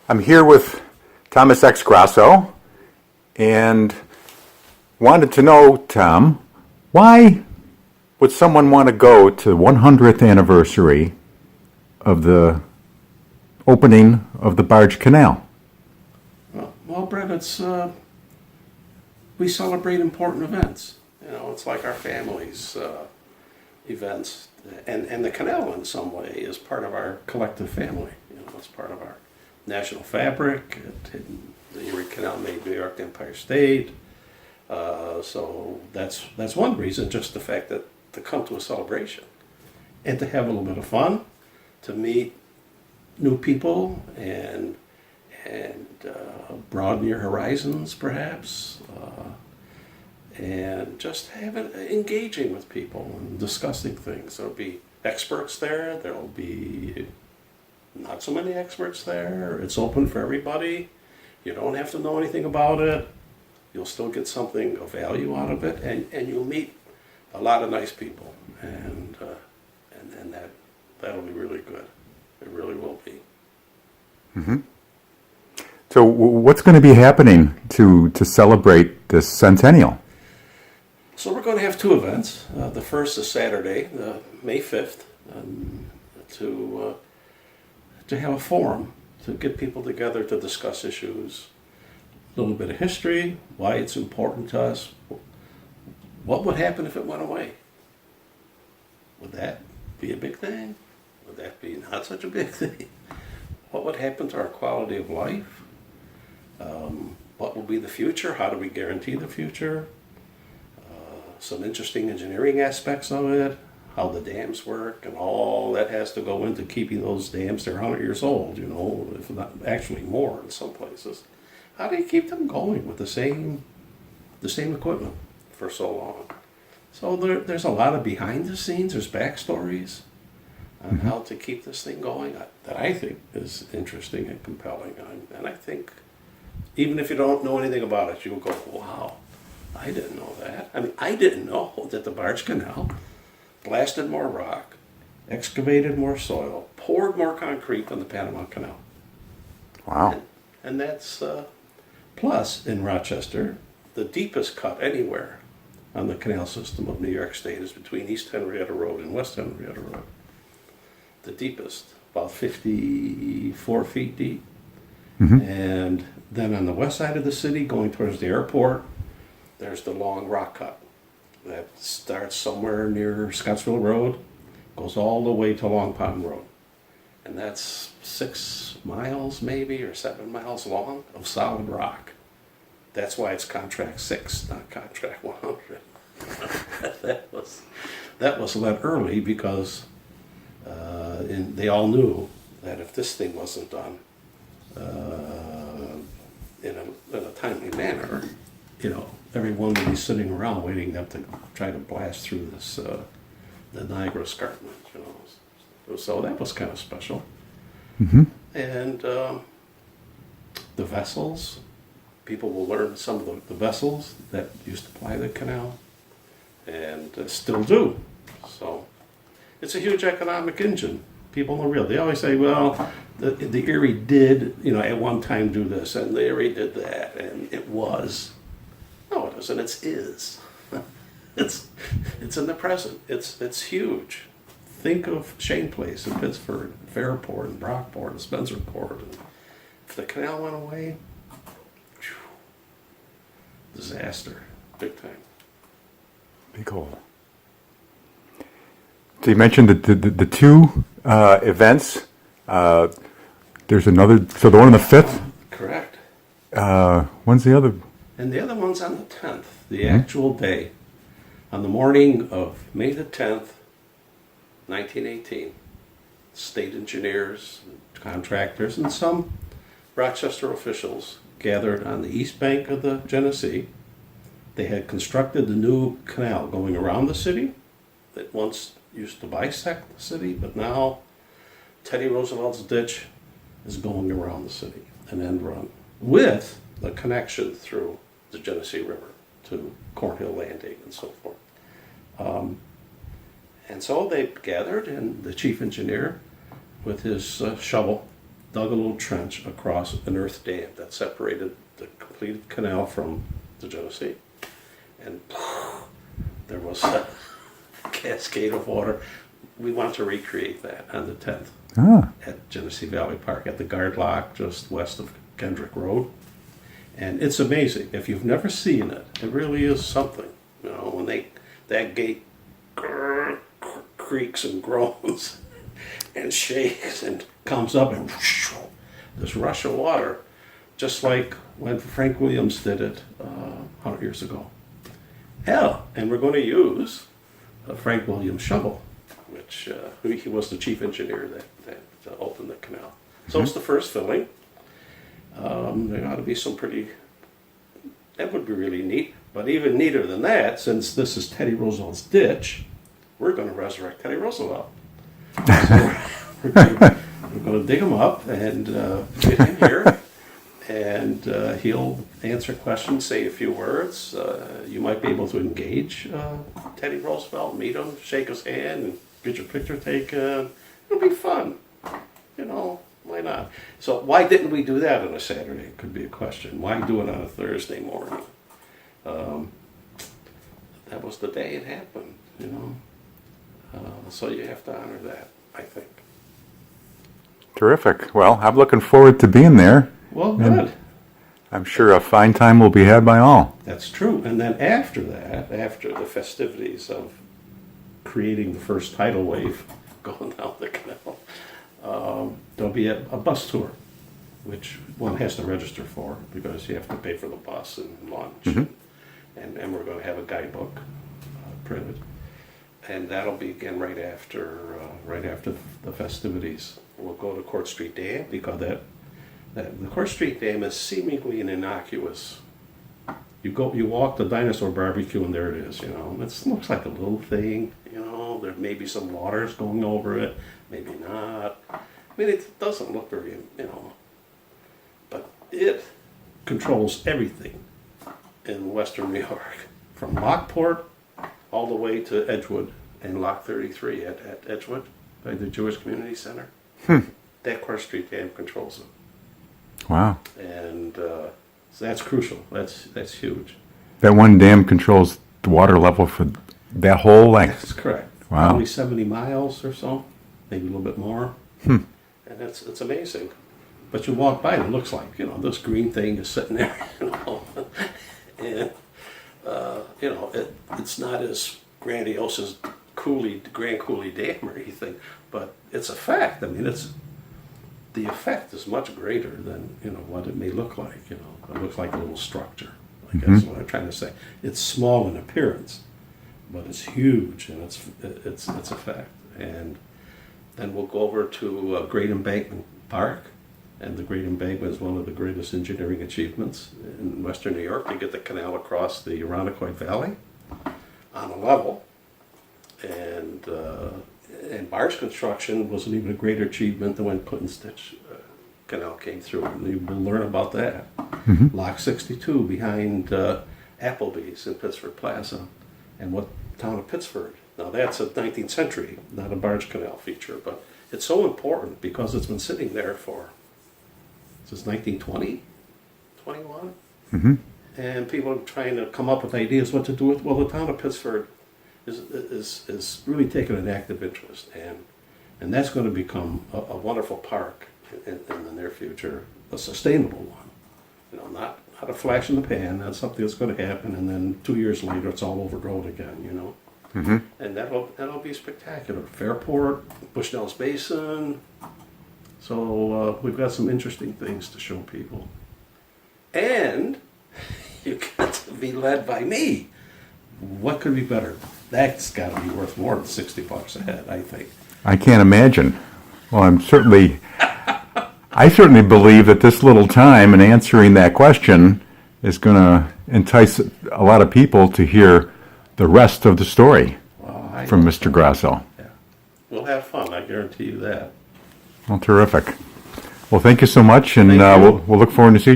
I'm here with Thomas X. Grasso and wanted to know, Tom, why would someone want to go to the 100th anniversary of the opening of the Barge Canal? Well, Brett, we celebrate important events. You know, it's like our family's events, and the canal in some way is part of our collective family. You know, it's part of our national fabric. The Erie Canal made New York the Empire State. So that's one reason, just the fact that to come to a celebration and to have a little bit of fun, to meet new people and broaden your horizons, perhaps, and just engaging with people and discussing things. There'll be experts there. There'll be not so many experts there. It's open for everybody. You don't have to know anything about it. You'll still get something of value out of it, and you'll meet a lot of nice people, and that'll be really good. It really will be. Mm-hmm. So what's going to be happening to celebrate this centennial? So we're going to have two events. The first is Saturday, May 5th, to have a forum, to get people together to discuss issues, a little bit of history, why it's important to us. What would happen if it went away? Would that be a big thing? Would that be not such a big thing? What would happen to our quality of life? What will be the future? How do we guarantee the future? Some interesting engineering aspects of it, how the dams work, and all that has to go into keeping those dams. They're 100 years old, you know, if not actually more in some places. How do you keep them going with the same equipment for so long? So there's a lot of behind the scenes. There's backstories on how to keep this thing going that I think is interesting and compelling. And I think even if you don't know anything about it, you'll go, wow, I didn't know that. I mean, I didn't know that the Barge Canal blasted more rock, excavated more soil, poured more concrete than the Panama Canal. Wow. And that's, plus in Rochester, the deepest cut anywhere on the canal system of New York State is between East Henrietta Road and West Henrietta Road. The deepest, about 54 feet deep. Mm-hmm. And then on the west side of the city, going towards the airport, there's the long rock cut that starts somewhere near Scottsville Road, goes all the way to Long Pond Road. And that's 6 miles maybe, or 7 miles long of solid rock. That's why it's contract 6, not contract 100. that was let early because they all knew that if this thing wasn't done in a timely manner, you know, everyone would be sitting around waiting them to try to blast through this the Niagara Escarpment, you know. So that was kind of special. Mm-hmm. And the vessels, people will learn some of the vessels that used to ply the canal and still do. So it's a huge economic engine. People don't realize. They always say, well, the Erie did, you know, at one time do this, and the Erie did that, and it was. No, it isn't. It's is. It's in the present. It's huge. Think of Shane Place in Pittsford, Fairport, and Brockport, and Spencerport. And if the canal went away, disaster, big time. Big hole. So you mentioned the two events. There's another. So the one on the 5th. Correct. When's the other? And the other one's on the 10th, the actual day. On the morning of May the 10th, 1918, state engineers, contractors, and some Rochester officials gathered on the east bank of the Genesee. They had constructed the new canal going around the city that once used to bisect the city, but now Teddy Roosevelt's ditch is going around the city, an end run, with a connection through the Genesee River to Cornhill Landing and so forth. And so they gathered, and the chief engineer with his shovel dug a little trench across an earth dam that separated the completed canal from the Genesee. And there was a cascade of water. We want to recreate that on the 10th at Genesee Valley Park at the guard lock just west of Kendrick Road. And it's amazing. If you've never seen it, it really is something. You know, when that gate creaks and groans and shakes and comes up and whoosh, this rush of water, just like when Frank Williams did it 100 years ago. Hell, and we're going to use a Frank Williams shovel, which he was the chief engineer that opened the canal. So it's the first filling. There ought to be some pretty, that would be really neat. But even neater than that, since this is Teddy Roosevelt's ditch, we're going to resurrect Teddy Roosevelt. So we're going to dig him up and get him here. And he'll answer questions, say a few words. You might be able to engage Teddy Roosevelt, meet him, shake his hand, and get your picture taken. It'll be fun. You know, why not? So why didn't we do that on a Saturday? Could be a question. Why do it on a Thursday morning? That was the day it happened, you know. So you have to honor that, I think. Terrific. Well, I'm looking forward to being there. Well, good. I'm sure a fine time will be had by all. That's true. And then after that, after the festivities of creating the first tidal wave going down the canal, there'll be a bus tour, which one has to register for because you have to pay for the bus and lunch. And we're going to have a guidebook printed. And that'll be again right after the festivities. We'll go to Court Street Dam because the Court Street Dam is seemingly an innocuous. You walk the dinosaur barbecue and there it is. You know, it looks like a little thing. You know, there may be some waters going over it, maybe not. I mean, it doesn't look very, you know, but it controls everything in Western New York, from Lockport all the way to Edgewood and Lock 33 at Edgewood by the Jewish Community Center. That Court Street Dam controls it. Wow. And so that's crucial. That's huge. That one dam controls the water level for that whole length. That's correct. Wow. Probably 70 miles or so, maybe a little bit more. And it's amazing. But you walk by and it looks like, you know, this green thing is sitting there, you know. And, you know, it's not as grandiose as Grand Coulee Dam or anything, but it's a fact. I mean, the effect is much greater than, you know, what it may look like. You know, it looks like a little structure. I guess what I'm trying to say. It's small in appearance, but it's huge, and it's a fact. And then we'll go over to Great Embankment Park, and the Great Embankment is one of the greatest engineering achievements in Western New York to get the canal across the Irondequoit Valley on a level. And barge construction was an even greater achievement than when Put and Stitch Canal came through. And you will learn about that. Lock 62 behind Applebee's in Pittsford Plaza, and what town of Pittsford. Now that's a 19th century, not a barge canal feature, but it's so important because it's been sitting there since 1920, 21. And people are trying to come up with ideas what to do with. Well, the town of Pittsford is really taking an active interest, and that's going to become a wonderful park in the near future, a sustainable one. You know, not a flash in the pan. That's something that's going to happen, and then 2 years later it's all overgrown again. You know, and that'll be spectacular. Fairport, Bushnell's Basin. So we've got some interesting things to show people, and you get to be led by me. What could be better? That's got to be worth more than $60 a head, I think. I can't imagine. Well, I certainly believe that this little time in answering that question is going to entice a lot of people to hear the rest of the story from Mr. Grasso. Yeah. We'll have fun, I guarantee you that. Well, terrific. Well, thank you so much, and Thank you. we'll look forward to seeing you